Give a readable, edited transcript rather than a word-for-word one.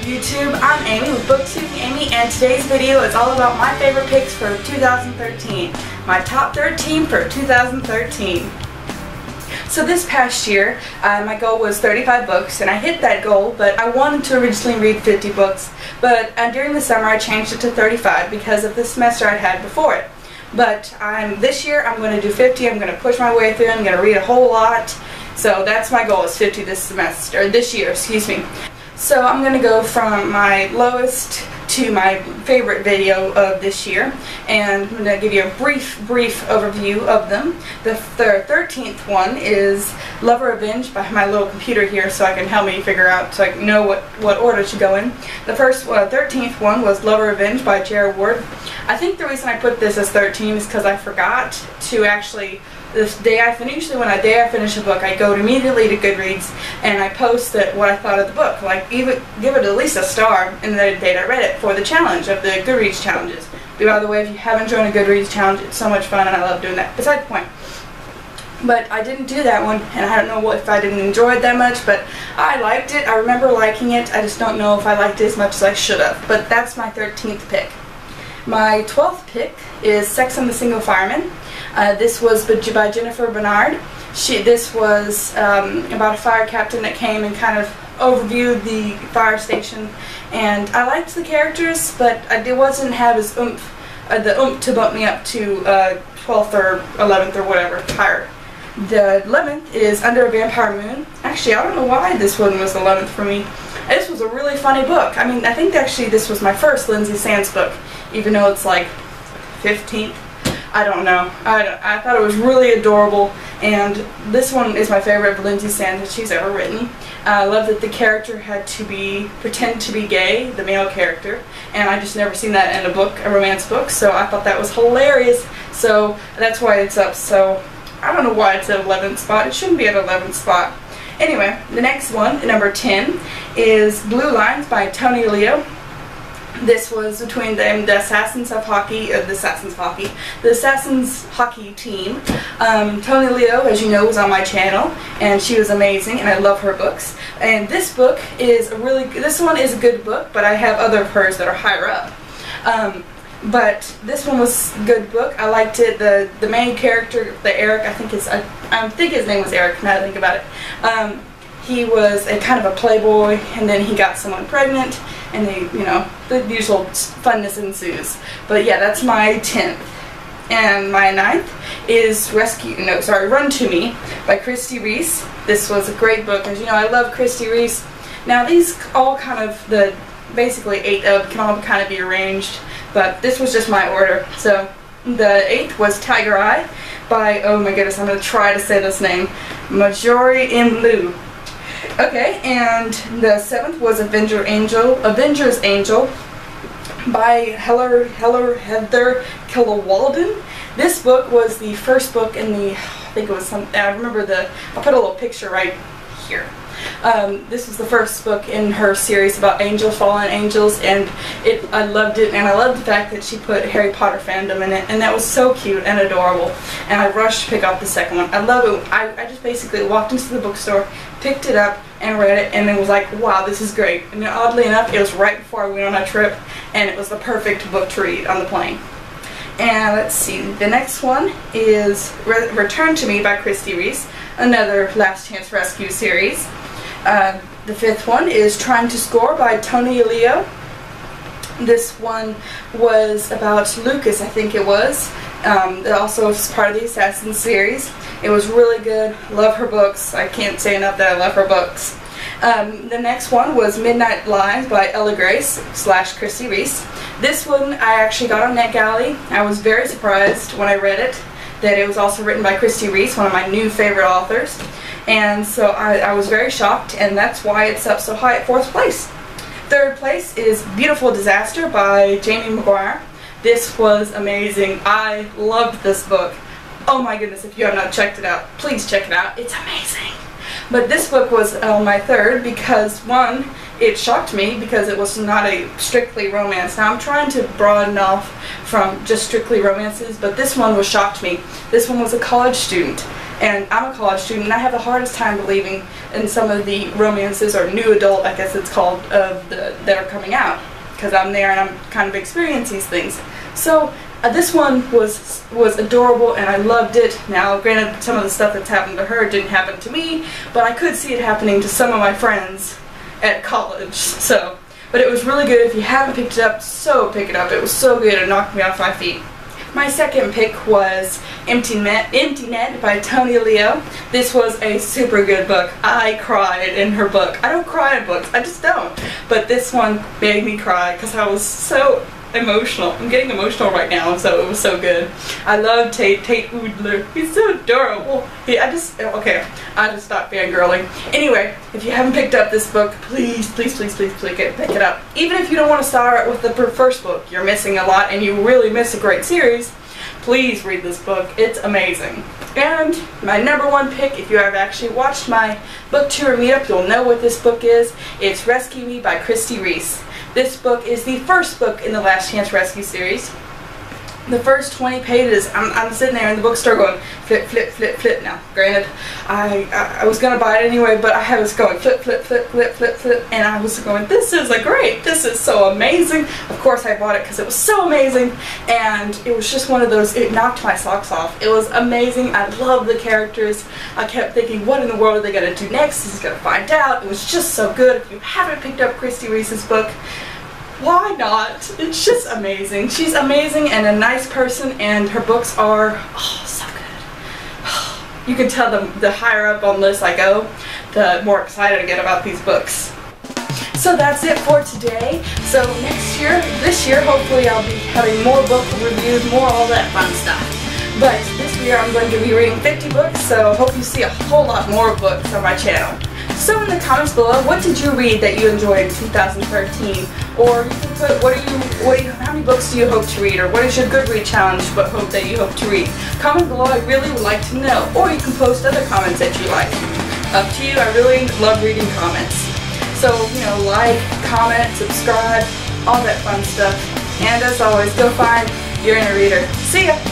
YouTube? I'm Amy with Booktubing Amy, and today's video is all about my favorite picks for 2013. My top 13 for 2013. So this past year, my goal was 35 books, and I hit that goal, but I wanted to originally read 50 books. But during the summer, I changed it to 35 because of the semester I'd had before it. But this year, I'm going to do 50. I'm going to push my way through. I'm going to read a whole lot. So that's my goal, is 50 this semester, or this year, excuse me. So I'm going to go from my lowest to my favorite video of this year, and I'm going to give you a brief overview of them. The 13th one is Avenged by my little computer here, so I can help me figure out, so I can know what order it should go in. The 13th one was Avenged by Jared Ward. I think the reason I put this as 13 is because I forgot to actually, usually when I finish a book, I go immediately to Goodreads and I post what I thought of the book. Like, even give it at least a star in the date I read it for the challenge of the Goodreads challenges. By the way, if you haven't joined a Goodreads challenge, it's so much fun and I love doing that. Beside the point. But I didn't do that one, and I don't know if I didn't enjoy it that much, but I liked it. I remember liking it. I just don't know if I liked it as much as I should have. But that's my 13th pick. My 12th pick is Sex and the Single Fireman. This was by Jennifer Bernard. This was about a fire captain that came and kind of overviewed the fire station, and I liked the characters, but it wasn't have as the oomph to bump me up to 12th or 11th or whatever higher. The 11th is Under a Vampire Moon. Actually, I don't know why this one was 11th for me. This was a really funny book. I mean, I think actually this was my first Lynsay Sands book, even though it's like 15th. I don't know. I thought it was really adorable, and this one is my favorite of Lynsay Sands that she's ever written. I love that the character had to pretend to be gay, the male character, and I just never seen that in a romance book, so I thought that was hilarious. So that's why it's up. So I don't know why it's at 11th spot. It shouldn't be at 11th spot. Anyway, the next one, number 10, is Blue Lines by Toni and Aleo. This was between them, the Assassins Hockey team. Toni and Aleo, as you know, was on my channel, and she was amazing, and I love her books. And this book is this one is a good book, but I have other of hers that are higher up. But this one was a good book. I liked it. The main character, Eric, I think his name was Eric. Now that I think about it, he was a kind of a playboy, and then he got someone pregnant, and the usual funness ensues. But yeah, that's my 10th. And my 9th is Run to Me by Christy Reece. This was a great book. As you know, I love Christy Reece. Now these all basically 8 of can all kind of be arranged, but this was just my order. So the 8th was Tiger Eye by, oh my goodness, I'm going to try to say this name, Marjorie in Blue. Okay, and the 7th was Avenger's Angel by Heather Killough-Walden. This book was the first book in the, I remember I'll put a little picture right here. This was the first book in her series about angels, fallen angels, and I loved it, and I loved the fact that she put Harry Potter fandom in it, and that was so cute and adorable, and I rushed to pick up the second one. I love it. I just basically walked into the bookstore, picked it up, and read it, and it was like, wow, this is great. And oddly enough, it was right before I went on a trip, and it was the perfect book to read on the plane. And let's see, the next one is Return to Me by Christy Reece, another Last Chance Rescue series. The 5th one is Trying to Score by Toni and Aleo. This one was about Lucas, I think it was. It also was part of the Assassin's series. It was really good. Love her books. I can't say enough that I love her books. The next one was Midnight Lies by Ella Grace / Christy Reece. This one I actually got on NetGalley. I was very surprised when I read it that it was also written by Christy Reece, one of my new favorite authors. And so I was very shocked, and that's why it's up so high at 4th place. 3rd place is Beautiful Disaster by Jamie McGuire. This was amazing. I loved this book. Oh my goodness, if you have not checked it out, please check it out. It's amazing. But this book was my third because, one, it shocked me because it was not a strictly romance. Now I'm trying to broaden off from just strictly romances, but this one was shocked me. This one was a college student, and I'm a college student, and I have the hardest time believing in some of the romances, or new adult, I guess it's called, that are coming out, because I'm there and I'm kind of experiencing these things. So this one was adorable, and I loved it. Now, granted, some of the stuff that's happened to her didn't happen to me, but I could see it happening to some of my friends at college. So, but it was really good. If you haven't picked it up, so pick it up. It was so good. It knocked me off my feet. My second pick was Empty Net by Toni Aleo. This was a super good book. I cried in her book. I don't cry in books. I just don't. But this one made me cry because I was so emotional. I'm getting emotional right now, so it was so good. I love Tate Oudler. He's so adorable. I just stopped fangirling. Anyway, if you haven't picked up this book, please pick it up. Even if you don't want to start with the first book, you're missing a lot and you really miss a great series, please read this book. It's amazing. And my number one pick, if you have actually watched my book tour meetup, you'll know what this book is. It's Rescue Me by Christy Reece. This book is the first book in the Last Chance Rescue series. The first 20 pages, I'm sitting there in the bookstore going flip, flip, flip, flip. Now, granted, I was going to buy it anyway, but I was going flip, flip, flip, flip, flip, flip, and I was going, this is this is so amazing. Of course I bought it because it was so amazing, and it was just one of those, it knocked my socks off. It was amazing. I love the characters. I kept thinking, what in the world are they going to do next? This is going to find out. It was just so good. If you haven't picked up Christy Reece's book, why not? It's just amazing. She's amazing and a nice person, and her books are so good. You can tell the higher up on the list I go, the more excited I get about these books. So that's it for today. So this year, hopefully I'll be having more book reviews, more all that fun stuff. But this year I'm going to be reading 50 books, so I hope you see a whole lot more books on my channel. So in the comments below, what did you read that you enjoyed in 2013? Or you can put, how many books do you hope to read? Or what is your Goodread challenge hope that you hope to read? Comment below, I really would like to know. Or you can post other comments that you like. Up to you, I really love reading comments. So, like, comment, subscribe, all that fun stuff. And as always, go find your inner reader. See ya!